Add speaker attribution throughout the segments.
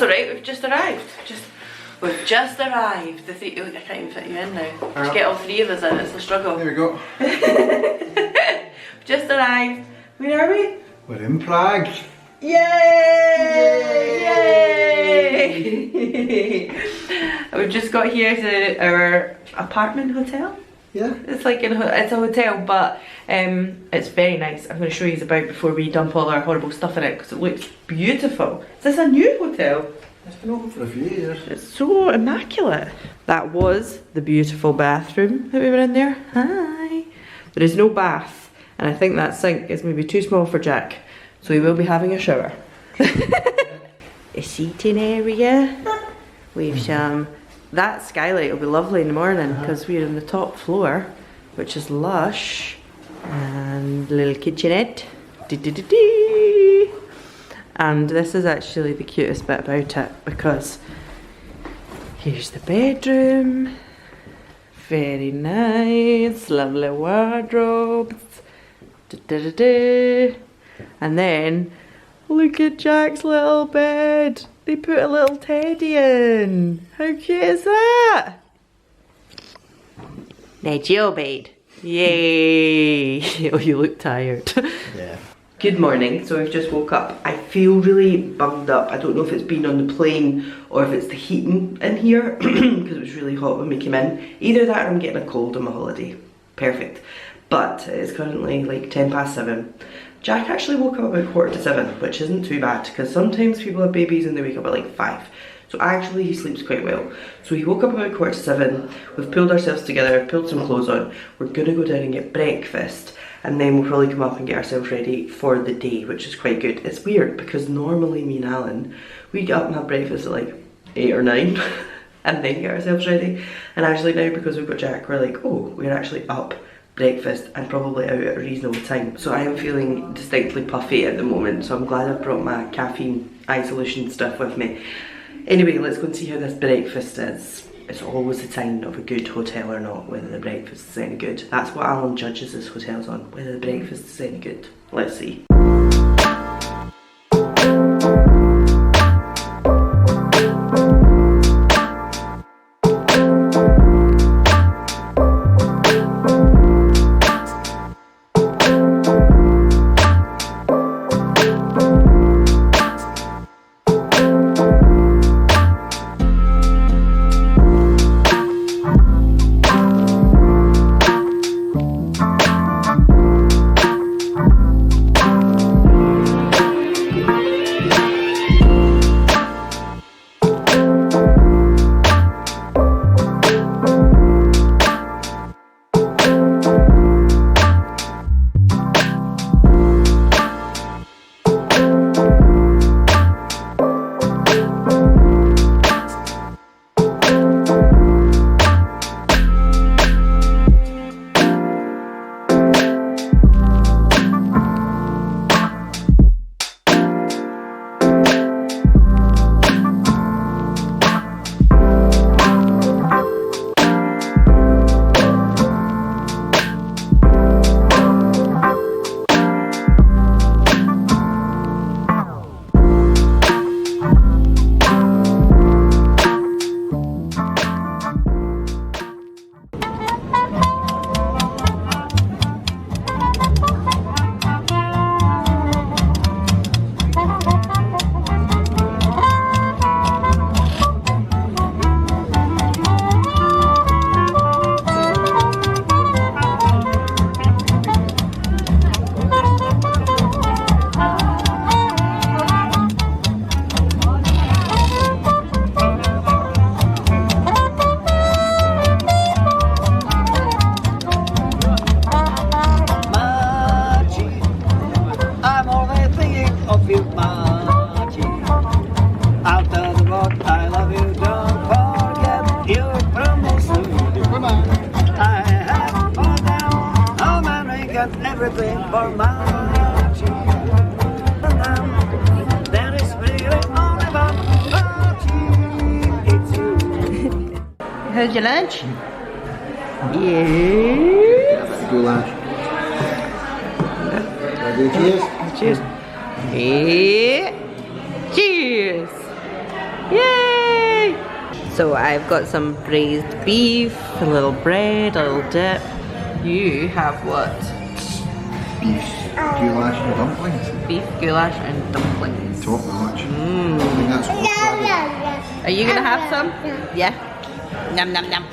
Speaker 1: That's alright, we've just arrived. We've just arrived. The three, oh, I can't even fit you in now. To get all three of us in, it's a struggle.
Speaker 2: There we go.
Speaker 1: We've just arrived. Where are we?
Speaker 2: We're in Prague.
Speaker 1: Yay! Yay! We've just got here to our apartment hotel.
Speaker 2: Yeah.
Speaker 1: It's like it's a hotel, but it's very nice. I'm going to show you about before we dump all our horrible stuff in it because it looks beautiful. Is this a new hotel?
Speaker 2: It's been open for a few years.
Speaker 1: It's so immaculate. That was the beautiful bathroom that we were in there. Hi. There is no bath, and I think that sink is maybe too small for Jack, so he will be having a shower. A seating area. We've some. That skylight will be lovely in the morning because we're on the top floor, which is lush, and little kitchenette. And this is actually the cutest bit about it because here's the bedroom. Very nice, lovely wardrobes. And then look at Jack's little bed. They put a little teddy in. How cute is that? That's your bed. Yay! Oh, you look tired.
Speaker 2: Yeah.
Speaker 1: Good morning. So I've just woke up. I feel really bunged up. I don't know if it's been on the plane or if it's the heating in here because it was really hot when we came in. Either that or I'm getting a cold on my holiday. Perfect. But it's currently like 7:10. Jack actually woke up about 7:15, which isn't too bad because sometimes people have babies and they wake up at like 5. So actually he sleeps quite well. So he woke up about 7:15. We've pulled ourselves together, pulled some clothes on. We're gonna go down and get breakfast, and then we'll probably come up and get ourselves ready for the day, which is quite good. It's weird because normally me and Alan, we get up and have breakfast at like 8 or 9 and then get ourselves ready. And actually now because we've got Jack, we're like, oh, we're actually up, breakfast, and probably out at a reasonable time. So I am feeling distinctly puffy at the moment, so I'm glad I've brought my caffeine eye solution stuff with me. Anyway, let's go and see how this breakfast is. It's always a sign of a good hotel or not, whether the breakfast is any good. That's what Alan judges his hotels on, whether the breakfast is any good. Let's see.
Speaker 3: everything for Margie. There is really only about Margie. It's you.
Speaker 1: How's your lunch? Yes.
Speaker 2: Good lunch. Cheers.
Speaker 1: Cheers. Yeah. Cheers. Yay! So I've got some braised beef, a little bread, a little dip. You have what?
Speaker 2: Beef goulash and dumplings.
Speaker 1: Beef goulash and dumplings.
Speaker 2: Top notch.
Speaker 1: Mm.
Speaker 2: I think that's what
Speaker 1: Are you gonna have some? Yeah. Nom nom nom.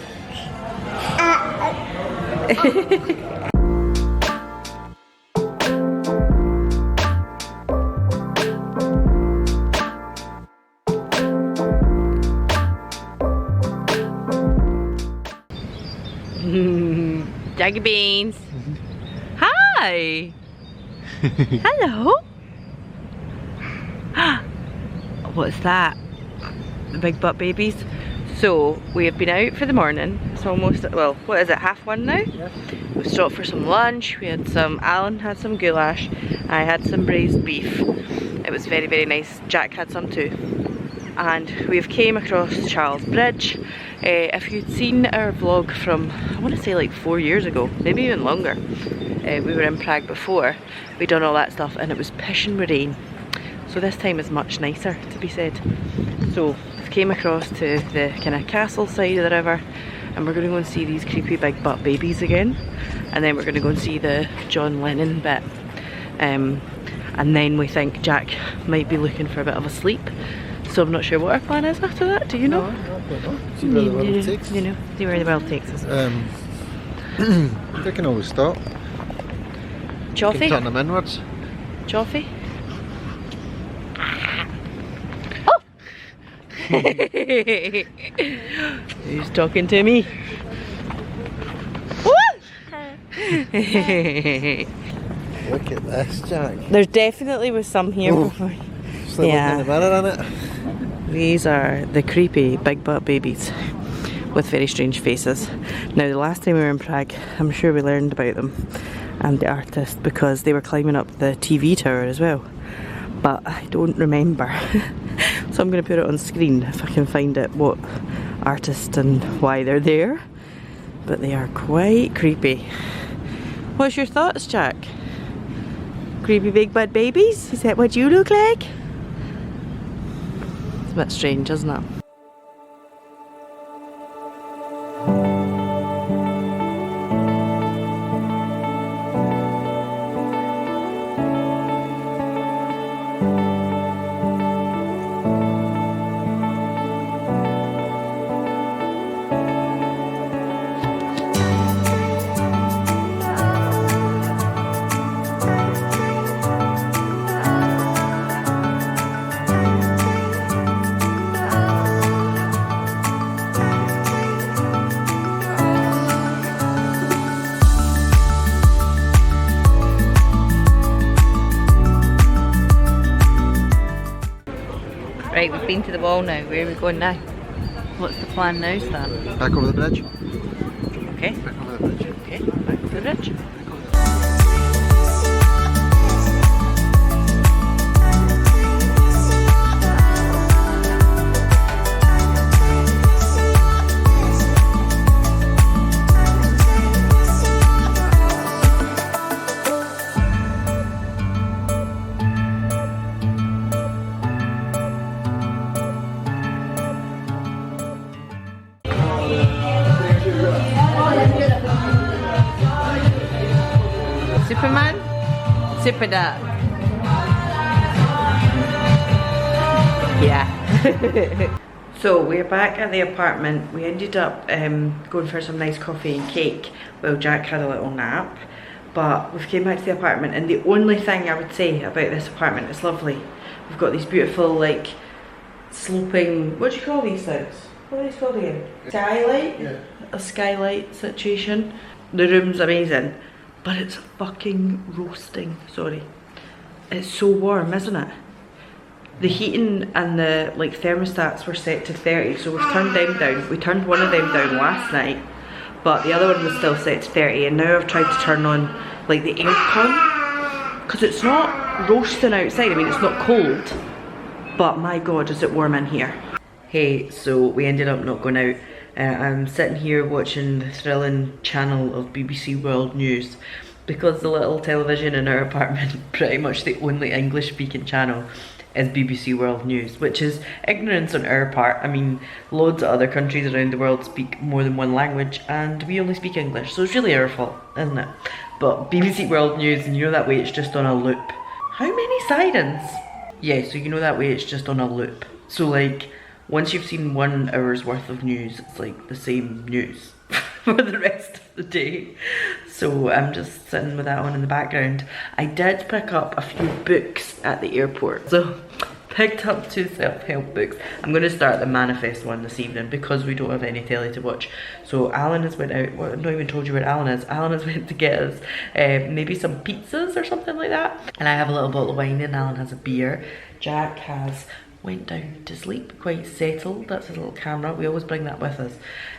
Speaker 1: Jaggy beans. Hi. Hello. What's that? The big butt babies. So we have been out for the morning. It's almost, well, what is it, 1:30 now?
Speaker 2: Yeah.
Speaker 1: We stopped for some lunch. We had some, Alan had some goulash. I had some braised beef. It was very, very nice. Jack had some too. And we've came across Charles Bridge. If you'd seen our vlog from, I want to say like 4 years ago, maybe even longer. We were in Prague before. We'd done all that stuff and it was pissing with rain. So this time is much nicer, to be said. So we came across to the kind of castle side of the river and we're going to go and see these creepy big butt babies again. And then we're going to go and see the John Lennon bit. And then we think Jack might be looking for a bit of a sleep. So I'm not sure what our plan is after that. Do you know?
Speaker 2: No, I don't know. See where the world takes us.
Speaker 1: You know, see where the world takes us.
Speaker 2: They can always stop.
Speaker 1: Choffy?
Speaker 2: Can turn them inwards.
Speaker 1: Choffy? Who's talking to me?
Speaker 2: Look at this, Jack.
Speaker 1: There definitely was some here before.
Speaker 2: Just like looking in the mirror, innit?
Speaker 1: These are the creepy big butt babies with very strange faces. Now the last time we were in Prague, I'm sure we learned about them and the artist because they were climbing up the TV tower as well. But I don't remember. So I'm going to put it on screen if I can find it, what artist and why they're there. But they are quite creepy. What's your thoughts, Jack? Creepy big butt babies? Is that what you look like? It's a bit strange, isn't it? Right, we've been to the wall now. Where are we going now? What's the plan now, Stan?
Speaker 2: Back over the bridge.
Speaker 1: Okay.
Speaker 2: Back over the bridge.
Speaker 1: Okay, back to the bridge. Superman? Super Duck. Yeah. So we're back at the apartment. We ended up going for some nice coffee and cake while Jack had a little nap. But we've came back to the apartment and the only thing I would say about this apartment, it's lovely. We've got these beautiful like sloping, what do you call these things? What are these called again? Skylight?
Speaker 2: Yeah.
Speaker 1: A skylight situation. The room's amazing. But it's fucking roasting, sorry. It's so warm, isn't it? The heating and the like thermostats were set to 30, so we've turned them down. We turned one of them down last night, but the other one was still set to 30, and now I've tried to turn on like the aircon, because it's not roasting outside. I mean, it's not cold, but my god, is it warm in here. Hey, so we ended up not going out. I'm sitting here watching the thrilling channel of BBC World News because the little television in our apartment, pretty much the only English speaking channel, is BBC World News, which is ignorance on our part. I mean, loads of other countries around the world speak more than one language and we only speak English, so it's really our fault, isn't it? But BBC World News, and you know that way it's just on a loop. How many sirens? Yeah, so you know that way it's just on a loop. So like, once you've seen 1 hour's worth of news, it's like the same news for the rest of the day. So I'm just sitting with that on in the background. I did pick up a few books at the airport. So picked up 2 self-help books. I'm going to start the Manifest one this evening because we don't have any telly to watch. So Alan has went out, well, I've not even told you where Alan is. Alan has went to get us maybe some pizzas or something like that. And I have a little bottle of wine and Alan has a beer. Jack has went down to sleep, quite settled. That's his little camera. We always bring that with us.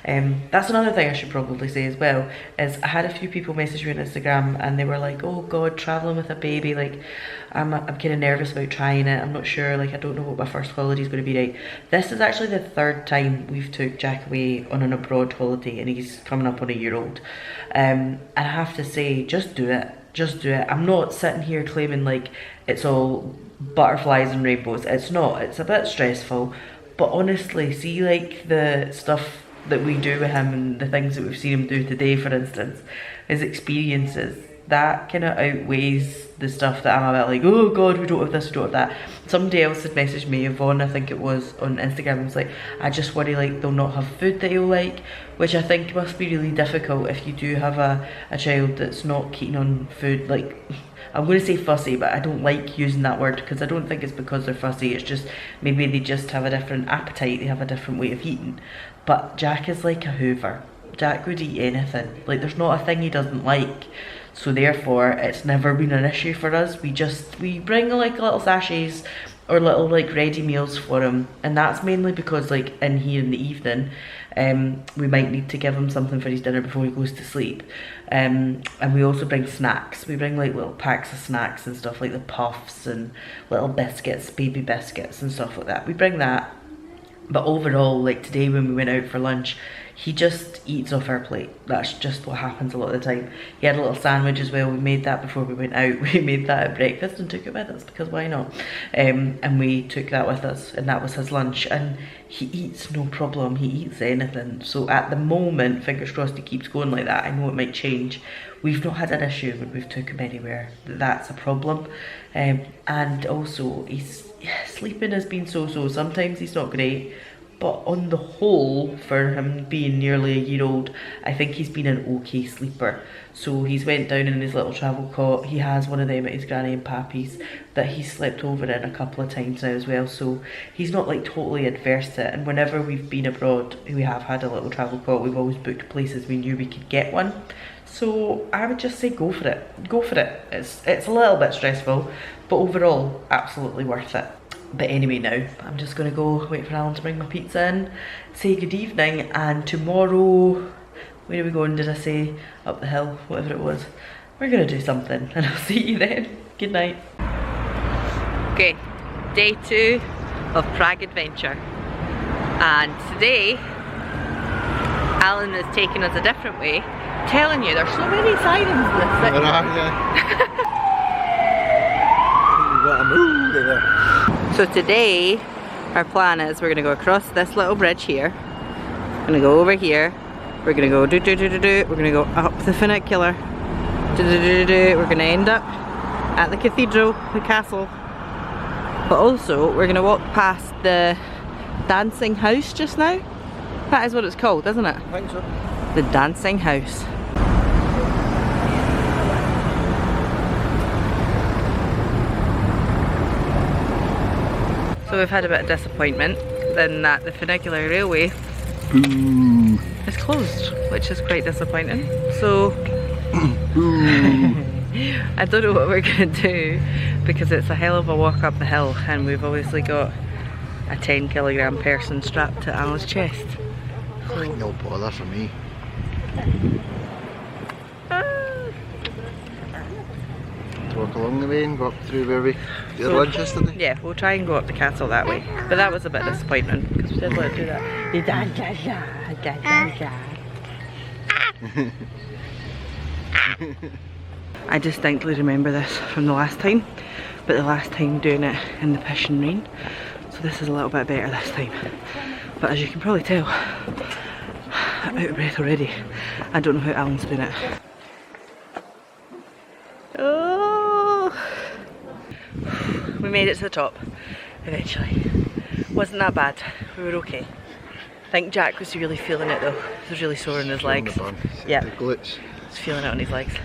Speaker 1: That's another thing I should probably say as well, is I had a few people message me on Instagram and they were like, oh god, travelling with a baby, like I'm kind of nervous about trying it. I'm not sure, like I don't know what my first holiday is going to be like. This is actually the 3rd time we've took Jack away on an abroad holiday and he's coming up on a year old. And I have to say, just do it. Just do it. I'm not sitting here claiming like it's all butterflies and rainbows. It's not. It's a bit stressful, but honestly, see like the stuff that we do with him and the things that we've seen him do today, for instance, his experiences, that kind of outweighs the stuff that I'm a bit like, oh god, we don't have this, we don't have that. Somebody else had messaged me, Yvonne I think it was, on Instagram, and was like, I just worry like they'll not have food that he'll like, which I think must be really difficult if you do have a child that's not keen on food. Like, I'm going to say fussy, but I don't like using that word because I don't think it's because they're fussy, it's just maybe they just have a different appetite, they have a different way of eating. But Jack is like a hoover. Jack would eat anything. Like, there's not a thing he doesn't like. So therefore, it's never been an issue for us. We bring like little sachets or little like ready meals for him, and that's mainly because like in here in the evening, we might need to give him something for his dinner before he goes to sleep. And we also bring snacks. We bring like little packs of snacks and stuff, like the puffs and little biscuits, baby biscuits and stuff like that. We bring that. But overall, like today when we went out for lunch, he just eats off our plate. That's just what happens a lot of the time. He had a little sandwich as well. We made that before we went out. We made that at breakfast and took it with us because why not? And we took that with us and that was his lunch. And he eats no problem. He eats anything. So at the moment, fingers crossed he keeps going like that. I know it might change. We've not had an issue when we've took him anywhere. That's a problem. And also, sleeping has been so-so. Sometimes he's not great. But on the whole, for him being nearly a year old, I think he's been an okay sleeper. So he's went down in his little travel cot. He has one of them at his granny and pappy's that he's slept over in a couple of times now as well. So he's not like totally adverse to it. And whenever we've been abroad, we have had a little travel cot. We've always booked places we knew we could get one. So I would just say go for it. Go for it. It's a little bit stressful, but overall, absolutely worth it. But anyway, now I'm just gonna go wait for Alan to bring my pizza in, say good evening, and tomorrow, where are we going? Did I say up the hill? Whatever it was. We're gonna do something, and I'll see you then. Good night. Okay, day 2 of Prague adventure, and today Alan is taking us a different way. Telling you, there's so many sirens in this city.
Speaker 2: Where are you? You got a move there.
Speaker 1: So today, our plan is we're gonna go across this little bridge here. We're gonna go over here. We're gonna go do-do-do-do-do. We're gonna go up the funicular. Do-do-do-do-do. We're gonna end up at the cathedral, the castle. But also, we're gonna walk past the dancing house just now. That is what it's called, isn't it?
Speaker 2: I think so.
Speaker 1: The dancing house. So we've had a bit of disappointment in that the funicular railway is closed, which is quite disappointing. So I don't know what we're gonna do because it's a hell of a walk up the hill and we've obviously got a 10-kilogram person strapped to Alan's chest. So
Speaker 2: No bother for me. Walk along the way and go up through where we did lunch yesterday.
Speaker 1: yeah, we'll try and go up the castle that way. But that was a bit disappointing because we did want to do that. I distinctly remember this from the last time but the last time doing it in the piss and rain. So this is a little bit better this time. But as you can probably tell, I'm out of breath already. I don't know how Alan's doing it. Oh, we made it to the top eventually. Wasn't that bad. We were okay. I think Jack was really feeling it though. He was really sore in his legs. Yeah,
Speaker 2: the glutes.
Speaker 1: He's feeling it on his legs.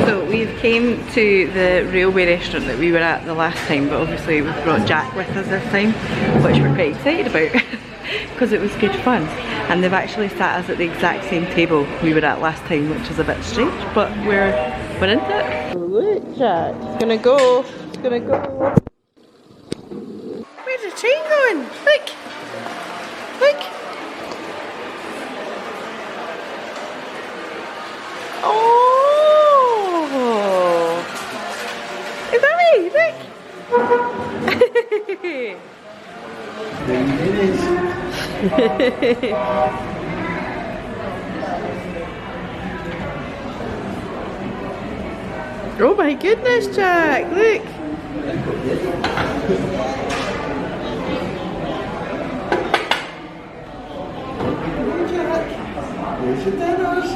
Speaker 1: So we've came to the railway restaurant that we were at the last time, but obviously we've brought Jack with us this time, which we're pretty excited about because it was good fun. And they've actually sat us at the exact same table we were at last time, which is a bit strange, but we're into it. Look, Jack, it's gonna go. It's gonna go. Where's the train going? Look! Look! Oh! Is that me? Look! Oh my goodness, Jack! Look!
Speaker 2: Where's your dinners?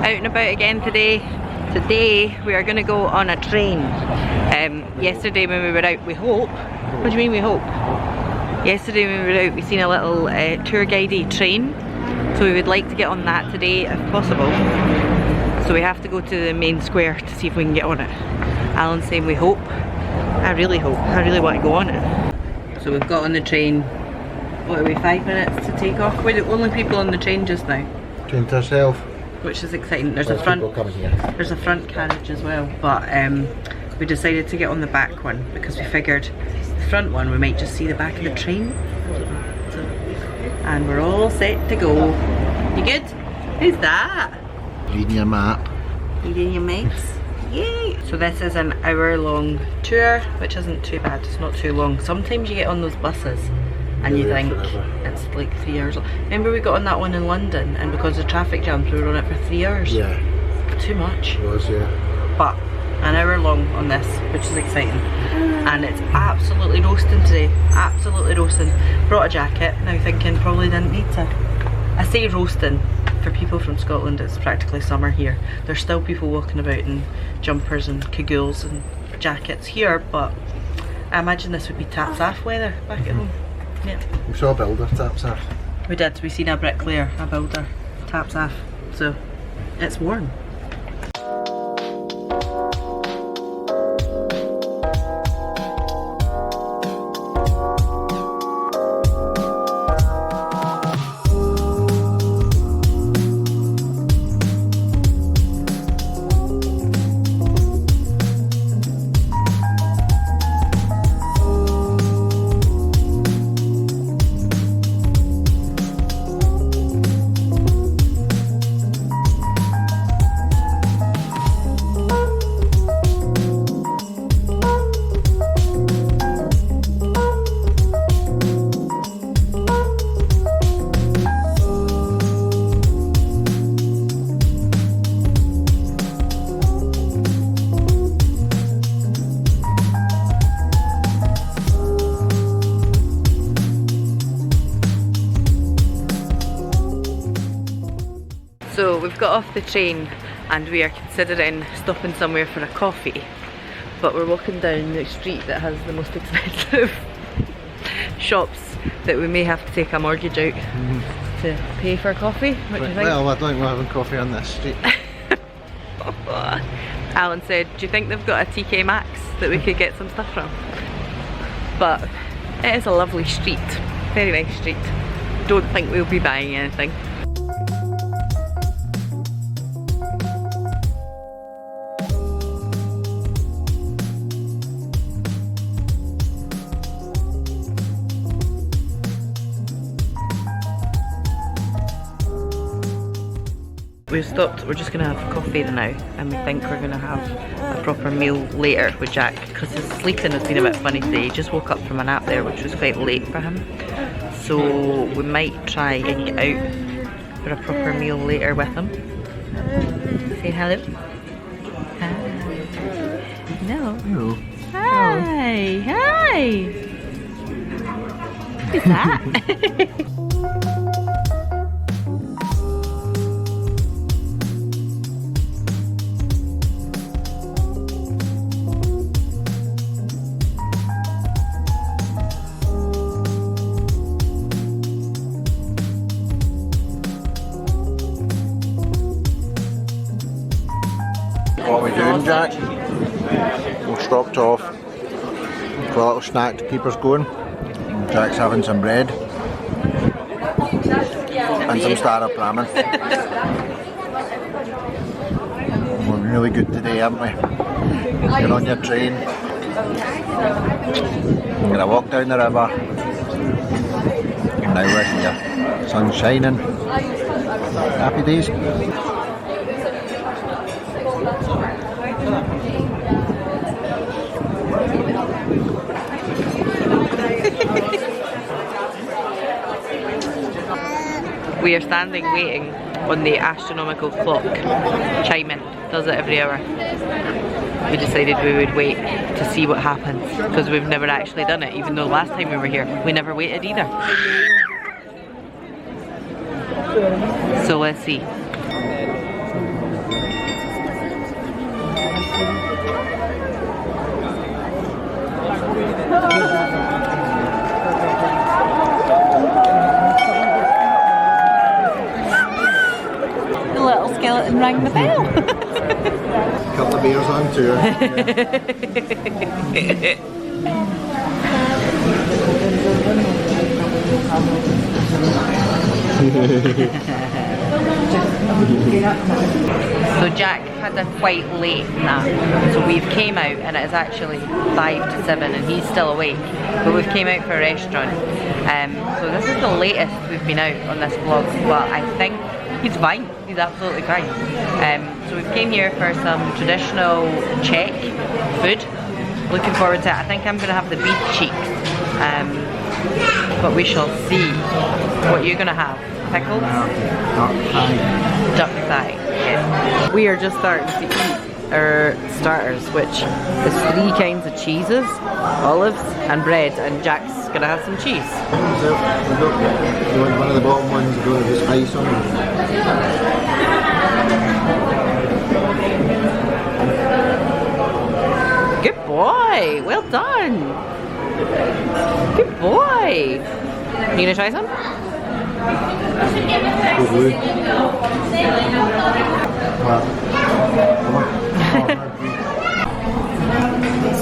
Speaker 1: Out and about again today. Today we are going to go on a train. Yesterday when we were out, we hope. What do you mean we hope? Yesterday when we were out, we seen a little tour guidey train. So we would like to get on that today if possible. So we have to go to the main square to see if we can get on it. Alan's saying we hope. I really hope. I really want to go on it. So we've got on the train. What are we, 5 minutes to take off? We're the only people on the train just now.
Speaker 2: Train to herself.
Speaker 1: Which is exciting. There's a front carriage as well, but we decided to get on the back one because we figured the
Speaker 4: front one, we might just see the back of the train. So, and we're all set to go. You good? Who's that?
Speaker 2: Reading your map.
Speaker 4: Reading your maps? Yay! So this is an hour-long tour, which isn't too bad. It's not too long. Sometimes you get on those buses and you think it's like 3 hours long. Remember we got on that one in London, and because of traffic jams we were on it for 3 hours?
Speaker 2: Yeah.
Speaker 4: Too much.
Speaker 2: It was, yeah.
Speaker 4: But an hour long on this, which is exciting. And it's absolutely roasting today. Absolutely roasting. Brought a jacket, now thinking probably didn't need to. I say roasting, for people from Scotland it's practically summer here. There's still people walking about in jumpers and cagoules and jackets here, but I imagine this would be taps off weather back at home. Yeah.
Speaker 2: We saw a builder taps off.
Speaker 4: We did, we seen a bricklayer, a builder, taps off. So it's warm. So we've got off the train and we are considering stopping somewhere for a coffee, but we're walking down the street that has the most expensive shops that we may have to take a mortgage out to pay for coffee. What do you think?
Speaker 2: Well, I don't think we're having coffee on this street.
Speaker 4: Alan said, do you think they've got a TK Maxx that we could get some stuff from? But it is a lovely street, very nice street. Don't think we'll be buying anything. We've stopped, we're just going to have coffee now, and we think we're going to have a proper meal later with Jack, because his sleeping has been a bit funny today. He just woke up from a nap there, which was quite late for him. So we might try and get out for a proper meal later with him. Say hello. Hi. No.
Speaker 2: Hello.
Speaker 4: Hi. Hi. Who's that?
Speaker 2: What are we doing, Jack? We're stopped off for a little snack to keep us going. Jack's having some bread and some startup ramen. We're really good today, haven't we? You're on your train. We're going to walk down the river. And now we're here. Sun's shining. Happy days.
Speaker 4: We are standing waiting on the astronomical clock chiming. Does it every hour. We decided we would wait to see what happens, because we've never actually done it, even though last time we were here we never waited either. So let's see. The little skeleton rang the bell.
Speaker 2: Couple of beers on tour.
Speaker 4: So Jack had a quite late nap, so we've came out and it is actually 5 to 7 and he's still awake, but we've came out for a restaurant. So this is the latest we've been out on this vlog, but I think he's fine, he's absolutely fine. So we've came here for some traditional Czech food, looking forward to it. I think I'm going to have the beef cheeks, but we shall see. What are you going to have? Pickles? Duck thigh. Yes. We are just starting to eat our starters, which is 3 kinds of cheeses, olives and bread, and Jack's gonna have some cheese.
Speaker 2: One of the bottom ones is going to have spice on it.
Speaker 4: Good boy, well done. Good boy. You gonna try some?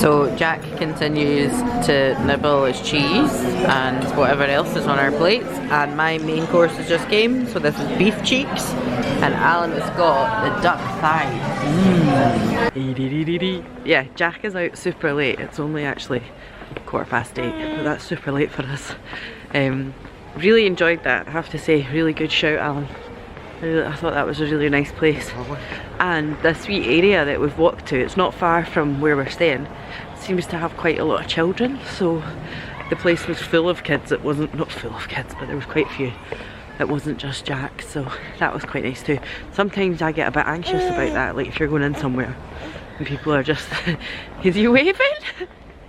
Speaker 4: So Jack continues to nibble his cheese and whatever else is on our plates, and my main course is just game, so this is beef cheeks, and Alan has got the duck thigh. Yeah, Jack is out super late. It's only actually 8:15, but that's super late for us. Really enjoyed that, I have to say. Really good shout, Alan. I thought that was a really nice place. And the sweet area that we've walked to, it's not far from where we're staying, seems to have quite a lot of children, so the place was full of kids. It wasn't, not full of kids, but there was quite a few. It wasn't just Jack, so that was quite nice too. Sometimes I get a bit anxious about that, like if you're going in somewhere and people are just is you waving?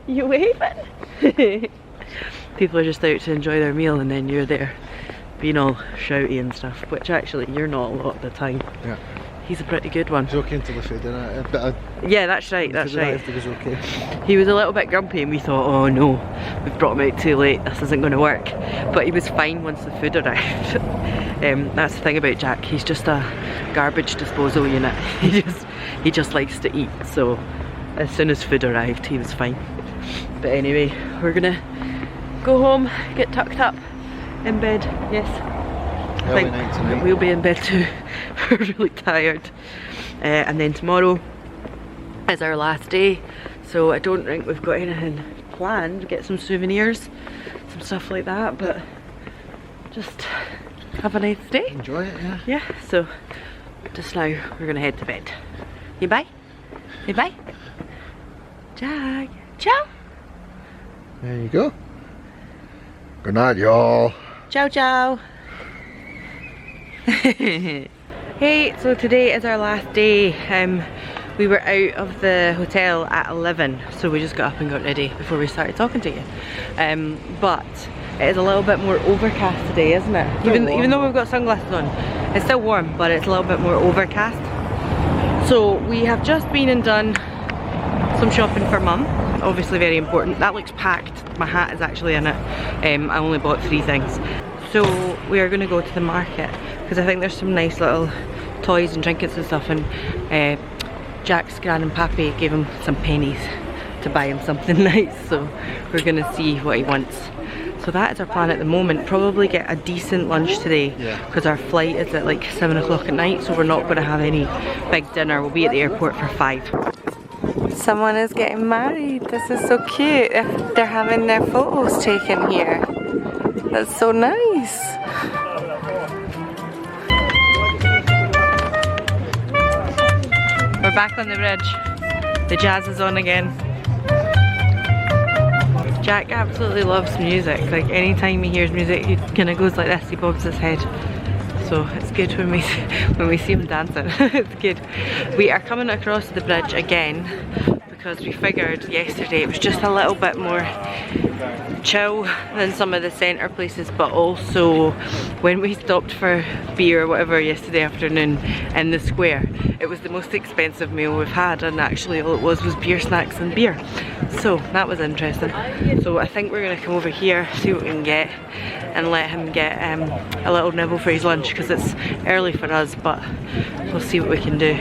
Speaker 4: You waving? People are just out to enjoy their meal and then you're there being all shouty and stuff, which actually you're not a lot of the time.
Speaker 2: Yeah.
Speaker 4: He's a pretty good one.
Speaker 2: He's okay until the food, innit?
Speaker 4: Yeah, that's right, that's right.
Speaker 2: He was okay.
Speaker 4: He was a little bit grumpy and we thought, oh no, we've brought him out too late, this isn't going to work. But he was fine once the food arrived. That's the thing about Jack, he's just a garbage disposal unit. He just likes to eat, so as soon as food arrived he was fine. But anyway, we're gonna go home, get tucked up in bed. Yes, I think we'll be in bed too. We're really tired, and then tomorrow is our last day, so I don't think we've got anything planned. Get some souvenirs, some stuff like that, but just have a nice day.
Speaker 2: Enjoy it, yeah.
Speaker 4: Yeah, so just now we're gonna head to bed. You bye? You bye? Jack, ciao.
Speaker 2: There you go. Good night, y'all.
Speaker 4: Ciao, ciao. Hey, so today is our last day. We were out of the hotel at 11, so we just got up and got ready before we started talking to you. But it is a little bit more overcast today, isn't it? Even though we've got sunglasses on, it's still warm, but it's a little bit more overcast. So we have just been and done some shopping for Mum. Obviously very important. That looks packed. My hat is actually in it. I only bought 3 things. So we are going to go to the market because I think there's some nice little toys and trinkets and stuff, and Jack's gran and pappy gave him some pennies to buy him something nice, so we're going to see what he wants. So that is our plan at the moment. Probably get a decent lunch today because our flight is at like 7 o'clock at night, so we're not going to have any big dinner. We'll be at the airport for 5. Someone is getting married. This is so cute. They're having their photos taken here. That's so nice. We're back on the bridge. The jazz is on again. Jack absolutely loves music. Like anytime he hears music, he kind of goes like this. He bobs his head. So it's good when we see him dancing. It's good. We are coming across the bridge again because we figured yesterday it was just a little bit more chill than some of the centre places, but also when we stopped for beer or whatever yesterday afternoon in the square, it was the most expensive meal we've had, and actually all it was beer, snacks and beer. So that was interesting. So I think we're going to come over here, see what we can get, and let him get a little nibble for his lunch because it's early for us, but we'll see what we can do.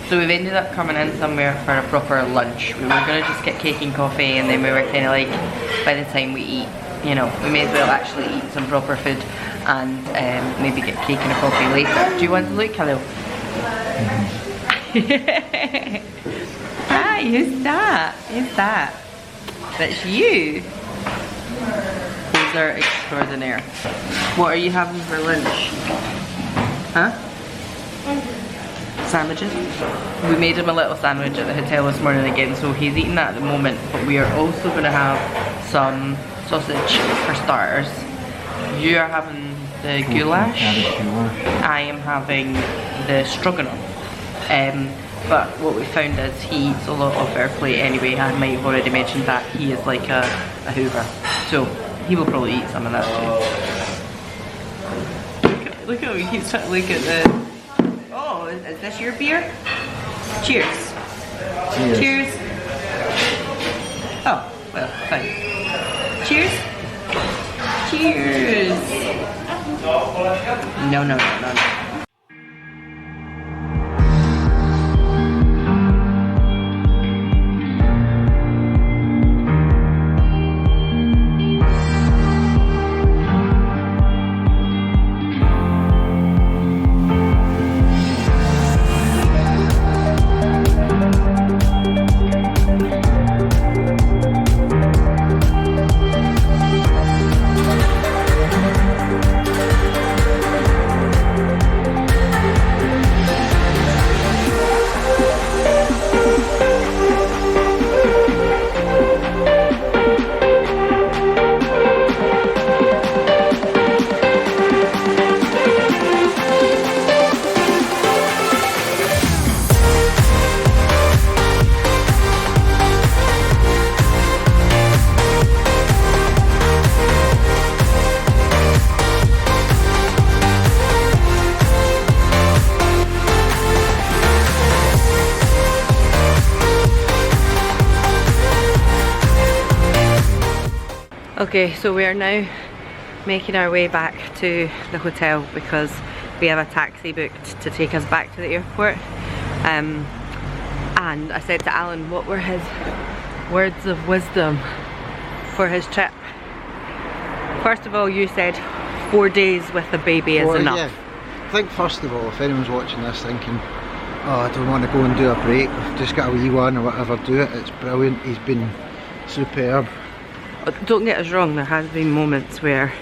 Speaker 4: So we've ended up coming in somewhere for a proper lunch. We were going to just get cake and coffee, and then we were kind of like, by the time we eat, you know, we may as well actually eat some proper food. and maybe get cake and a coffee later. Do you want to look? Hello. Hi, who's that? Who's that? That's you. These are extraordinaire. What are you having for lunch? Huh? Sandwiches. We made him a little sandwich at the hotel this morning again, so he's eating that at the moment, but we are also going to have some sausage for starters. You are having the goulash. I am having the stroganoff. But what we found is he eats a lot of our plate anyway. I might have already mentioned that he is like a hoover, so he will probably eat some of that too. Look at him, he keeps trying to look at the... Oh, is this your beer? Cheers. Cheers. Cheers. Oh, well, fine. Cheers. Cheers. No, no, no, no, no. Okay, so we are now making our way back to the hotel because we have a taxi booked to take us back to the airport. And I said to Alan, what were his words of wisdom for his trip? First of all, you said 4 days with the baby is enough.
Speaker 2: Yeah. I think first of all, if anyone's watching this thinking, oh, I don't want to go and do a break, I've just got a wee one or whatever, do it. It's brilliant. He's been superb.
Speaker 4: Don't get us wrong, there has been moments where,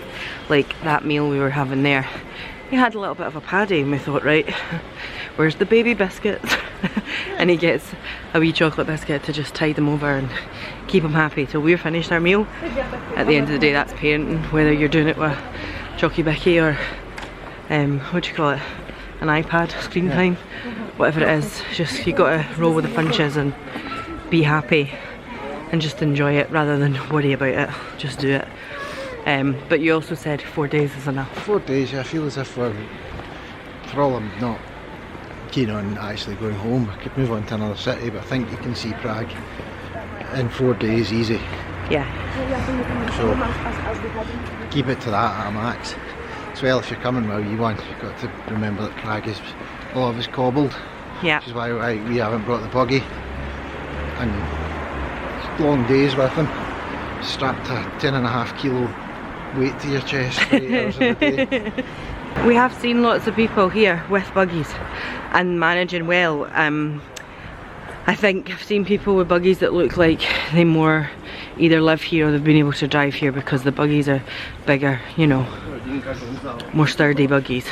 Speaker 4: like that meal we were having there, he had a little bit of a paddy and we thought, right, where's the baby biscuits? And he gets a wee chocolate biscuit to just tide him over and keep him happy till we're finished our meal. At the end of the day, that's parenting, whether you're doing it with Jockey Bicky or what do you call it, an iPad, screen time, whatever it is. Just, you got to roll with the punches and be happy and just enjoy it rather than worry about it. Just do it. But you also said 4 days is enough. 4
Speaker 2: days, yeah. I feel as if we're, for all I'm not keen on actually going home, I could move on to another city, but I think you can see Prague in 4 days easy.
Speaker 4: Yeah.
Speaker 2: So keep it to that at a max. As well, if you're coming with a wee one, you've got to remember that Prague is, a lot of it's cobbled.
Speaker 4: Yeah.
Speaker 2: Which is why we haven't brought the buggy. And long days with him, strapped a 10.5 kilo weight to your chest for 8 hours of the day.
Speaker 4: We have seen lots of people here with buggies and managing well. I think I've seen people with buggies that look like they more either live here or they've been able to drive here because the buggies are bigger, you know, more sturdy buggies.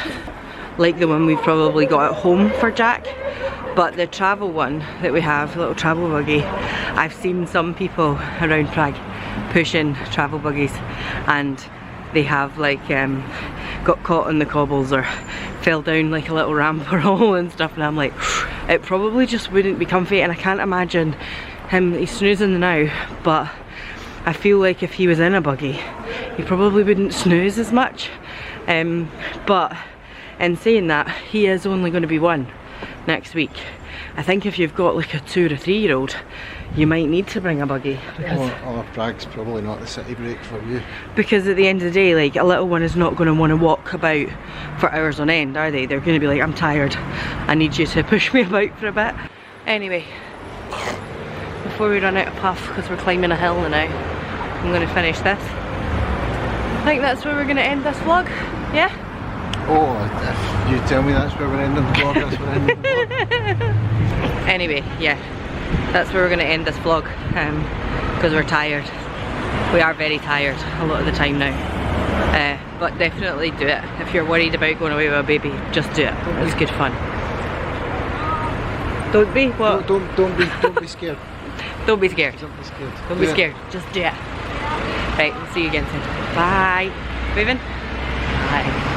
Speaker 4: Like the one we've probably got at home for Jack. But the travel one that we have, the little travel buggy, I've seen some people around Prague pushing travel buggies and they have like got caught in the cobbles or fell down like a little ramp or hole and stuff, and I'm like, it probably just wouldn't be comfy. And I can't imagine him, he's snoozing now, but I feel like if he was in a buggy he probably wouldn't snooze as much. But in saying that, he is only going to be 1 next week. I think if you've got like a 2 or 3 year old, you might need to bring a buggy.
Speaker 2: Or Prague's probably not the city break for you.
Speaker 4: Because at the end of the day, like, a little one is not going to want to walk about for hours on end, are they? They're going to be like, I'm tired, I need you to push me about for a bit. Anyway, before we run out of puff, because we're climbing a hill now, I'm going to finish this. I think that's where we're going to end this vlog. Yeah?
Speaker 2: Oh, if you tell me that's where we're ending the vlog, that's where we're ending the vlog.
Speaker 4: Anyway, yeah, that's where we're going to end this vlog because we're tired. We are very tired a lot of the time now. But definitely do it. If you're worried about going away with a baby, just do it. It's good fun. Don't be what?
Speaker 2: Don't be scared.
Speaker 4: Don't be scared.
Speaker 2: Don't be scared.
Speaker 4: Don't be scared. Just do it. Right, we'll see you again soon. Bye. Moving? Bye.